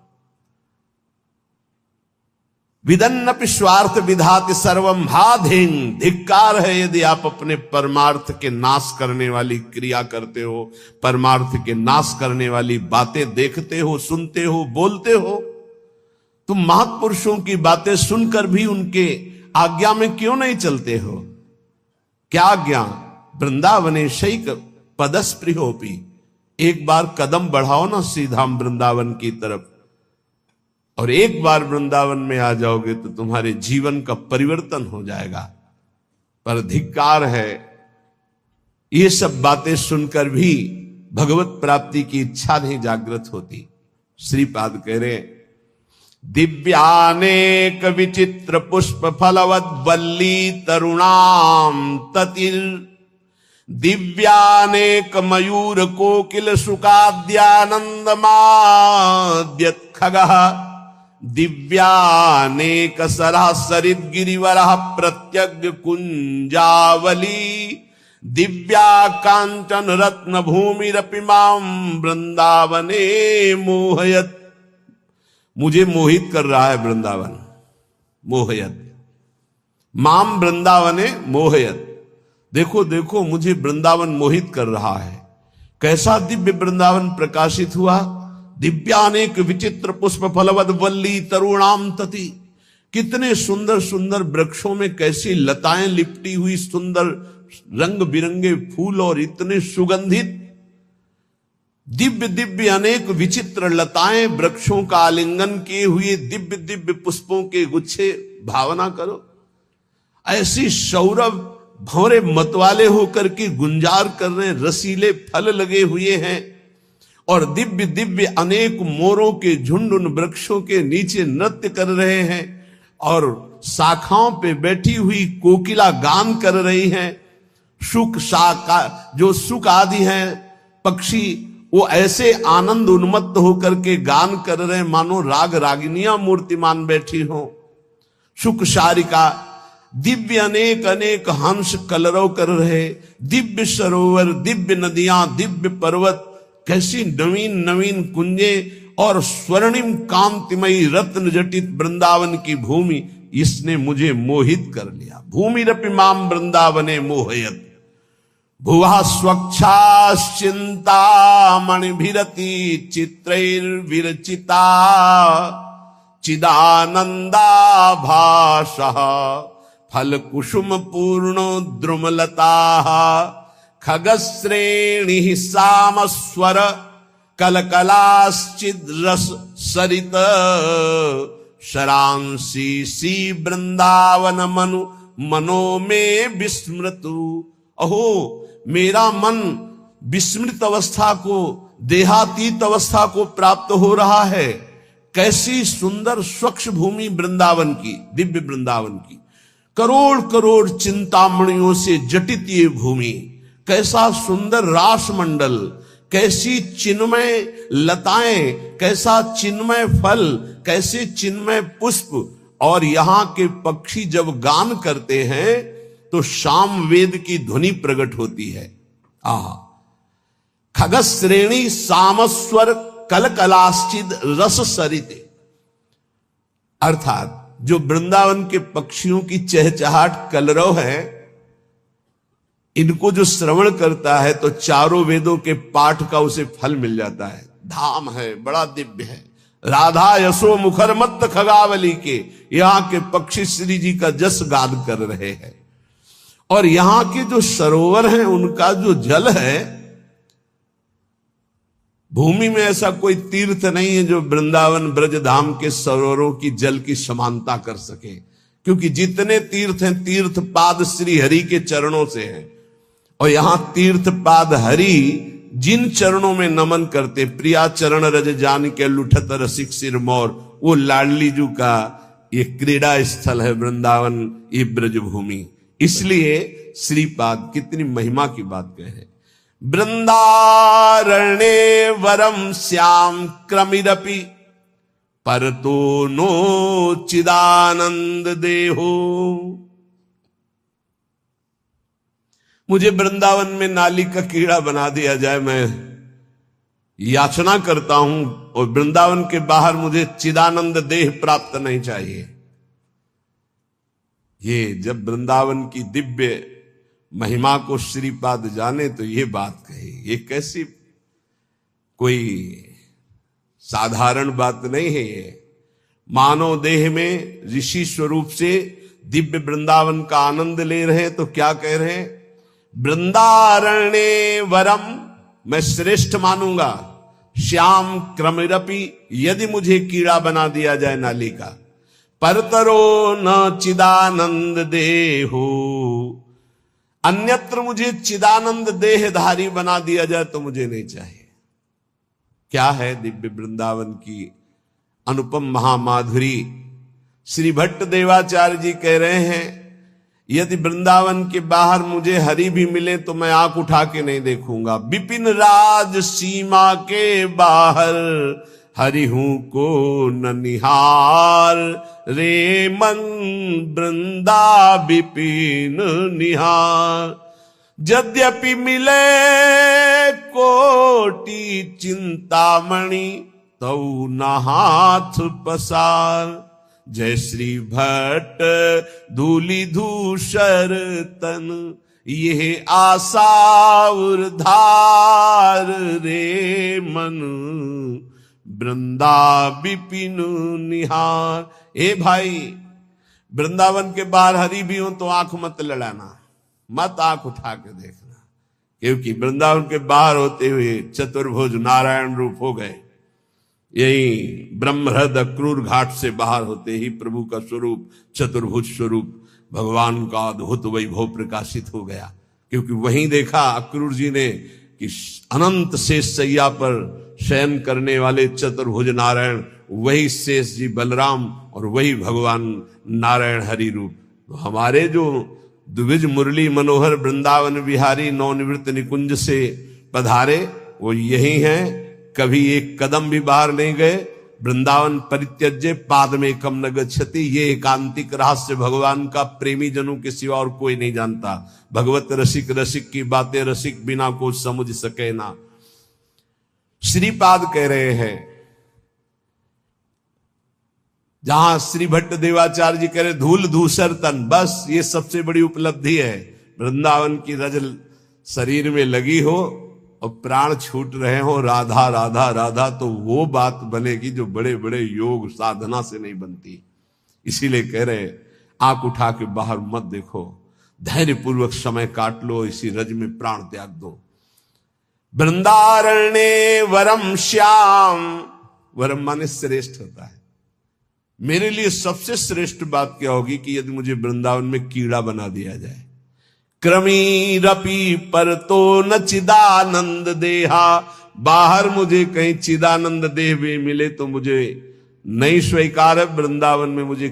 Speaker 1: विदन्नपि स्वार्थ विधाति सर्वम हाधिंग। धिक्कार है यदि आप अपने परमार्थ के नाश करने वाली क्रिया करते हो, परमार्थ के नाश करने वाली बातें देखते हो, सुनते हो, बोलते हो। तुम महापुरुषों की बातें सुनकर भी उनके आज्ञा में क्यों नहीं चलते हो? क्या आज्ञा? वृंदावने शैक पदस्पृहोपि। एक बार कदम बढ़ाओ ना सीधा वृंदावन की तरफ, और एक बार वृंदावन में आ जाओगे तो तुम्हारे जीवन का परिवर्तन हो जाएगा। पर धिक्कार है, ये सब बातें सुनकर भी भगवत प्राप्ति की इच्छा नहीं जागृत होती। श्रीपाद कह रहे, दिव्यानेक विचित्र पुष्प फलवद वल्ली तरुणाम ततिर, दिव्यानेक मयूर कोकिल सुकाद्यानंद माद्यत खगः, दिव्यानेक सरः सरित गिरिवरः प्रत्यग्र कुंजावली, दिव्या कांचन रत्न भूमिरपि मां वृंदावने मोहयत। मुझे मोहित कर रहा है वृंदावन, मोहयत। माम वृंदावने मोहयत। देखो देखो, मुझे वृंदावन मोहित कर रहा है। कैसा दिव्य वृंदावन प्रकाशित हुआ। दिव्यानेक विचित्र पुष्प फलवद वल्ली तरुणाम तति। कितने सुंदर सुंदर वृक्षों में कैसी लताएं लिपटी हुई, सुंदर रंग बिरंगे फूल और इतने सुगंधित। दिव्य दिव्य अनेक विचित्र लताएं, वृक्षों का आलिंगन किए हुए दिव्य दिव्य पुष्पों के गुच्छे। भावना करो, ऐसी सौरभ भंवरे मतवाले होकर के गुंजार कर रहे, रसीले फल लगे हुए हैं, और दिव्य दिव्य अनेक मोरों के झुंड उन वृक्षों के नीचे नृत्य कर रहे हैं, और शाखाओं पे बैठी हुई कोकिला गान कर रही हैं। सुख शाखा जो सुख आदि हैं पक्षी, वो ऐसे आनंद उन्मत्त होकर के गान कर रहे, मानो राग रागिनियां मूर्तिमान बैठी हो। सुख शारिका, दिव्य अनेक अनेक हंस कलरव कर रहे, दिव्य सरोवर, दिव्य नदियां, दिव्य पर्वत, कैसी नवीन नवीन कुंजे, और स्वर्णिम कांतिमयी रत्न जटित वृंदावन की भूमि, इसने मुझे मोहित कर लिया। भूमिरपि माम वृंदावने मोहयत। भुवः स्वच्छाश्चिंता मणिभिरति चित्रैर्विरचिता, चिदानंदा भाषः फल कुसुम पूर्ण द्रुमलता, खगश्रेणी सामस्वर कलकलाश्चिद रस सरित, शरांसी सी वृंदावन मनु मनो में विस्मृतु। अहो, मेरा मन विस्मृत अवस्था को, देहातीत अवस्था को प्राप्त हो रहा है। कैसी सुंदर स्वच्छ भूमि वृंदावन की, दिव्य वृंदावन की, करोड़ करोड़ चिंतामणियों से जटित ये भूमि, कैसा सुंदर रासमंडल, कैसी चिन्मय लताएं, कैसा चिन्मय फल, कैसे चिन्मय पुष्प, और यहां के पक्षी जब गान करते हैं तो शाम वेद की ध्वनि प्रकट होती है। आहा, खगश्रेणी सामस्वर कलकलाश्चिद रस सरिते। अर्थात जो वृंदावन के पक्षियों की चहचहाट कलरव है, इनको जो श्रवण करता है तो चारों वेदों के पाठ का उसे फल मिल जाता है। धाम है, बड़ा दिव्य है। राधा यशो मुखर मत खगावली के यहां के पक्षी श्री जी का जस गान कर रहे हैं, और यहां के जो सरोवर हैं उनका जो जल है, भूमि में ऐसा कोई तीर्थ नहीं है जो वृंदावन ब्रज धाम के सरोवरों की जल की समानता कर सके। क्योंकि जितने तीर्थ हैं, तीर्थ पाद श्री हरि के चरणों से हैं, और यहां तीर्थ पाद हरि जिन चरणों में नमन करते, प्रिया चरण रज जान के लुठत रसिक सिर मोर, वो लाडली जू का ये क्रीड़ा स्थल है वृंदावन, ये ब्रज भूमि। इसलिए श्रीपाद कितनी महिमा की बात कहे। वृंदारण्ये वरम श्याम क्रमिरपि परतो नो चिदानंद देहो। मुझे वृंदावन में नाली का कीड़ा बना दिया जाए, मैं याचना करता हूं, और वृंदावन के बाहर मुझे चिदानंद देह प्राप्त नहीं चाहिए। ये जब वृंदावन की दिव्य महिमा को श्रीपाद जाने तो ये बात कही। ये कैसी कोई साधारण बात नहीं है। ये मानव देह में ऋषि स्वरूप से दिव्य वृंदावन का आनंद ले रहे हैं, तो क्या कह रहे हैं? वृंदारण्य वरम, मैं श्रेष्ठ मानूंगा, श्याम क्रमरपि, यदि मुझे कीड़ा बना दिया जाए नाली का, परतरो न चिदानंद देहो, अन्यत्र मुझे चिदानंद देहधारी बना दिया जाए तो मुझे नहीं चाहिए। क्या है दिव्य वृंदावन की अनुपम महामाधुरी। श्री भट्ट देवाचार्य जी कह रहे हैं, यदि वृंदावन के बाहर मुझे हरि भी मिले तो मैं आंख उठा के नहीं देखूंगा। विपिन राज सीमा के बाहर हरि हूं को न निहार, रे मन वृंदा विपिन निहार। यद्यपि मिले कोटि चिंतामणि, तौ न हाथ पसार। जय श्री भट्ट धूलि धूसर तन, ये आशा उर्धार, रे मन वृंदा विपिन निहार। ए भाई, वृंदावन के बाहर हरि भी हो तो आंख मत लड़ाना, मत आंख उठा के देखना, क्योंकि वृंदावन के बाहर होते हुए चतुर्भुज नारायण रूप हो गए। यही ब्रह्महृद क्रूर घाट से बाहर होते ही प्रभु का स्वरूप चतुर्भुज स्वरूप भगवान का अद्भुत वैभव प्रकाशित हो गया। क्योंकि वहीं देखा अक्रूर जी ने कि अनंत शेष सैया पर शयन करने वाले चतुर्भुज नारायण वही शेष जी बलराम और वही भगवान नारायण हरि रूप। तो हमारे जो द्विज मुरली मनोहर वृंदावन बिहारी नवनिवृत्त निकुंज से पधारे वो यही हैं। कभी एक कदम भी बाहर नहीं गए। वृंदावन परित्यज्य पाद में कम न गच्छति, ये एकांतिक रहस्य भगवान का प्रेमी जनों के सिवा और कोई नहीं जानता। भगवत रसिक रसिक की बातें रसिक बिना को समझ सके ना। श्रीपाद कह रहे हैं, जहां श्री भट्ट देवाचार्य जी कह रहे धूल धूसर तन, बस ये सबसे बड़ी उपलब्धि है। वृंदावन की रजल शरीर में लगी हो और प्राण छूट रहे हो राधा राधा राधा, तो वो बात बनेगी जो बड़े बड़े योग साधना से नहीं बनती। इसीलिए कह रहे आंख उठा के बाहर मत देखो, धैर्य पूर्वक समय काट लो, इसी रज में प्राण त्याग दो। वृंदारण्य वरम श्याम, वरम माने श्रेष्ठ होता है। मेरे लिए सबसे श्रेष्ठ बात क्या होगी कि यदि मुझे वृंदावन में कीड़ा बना दिया जाए। क्रमीरपि पर तो न चिदानंद देहा, बाहर मुझे कहीं चिदानंद देह भी मिले तो मुझे नहीं स्वीकार है। वृंदावन में मुझे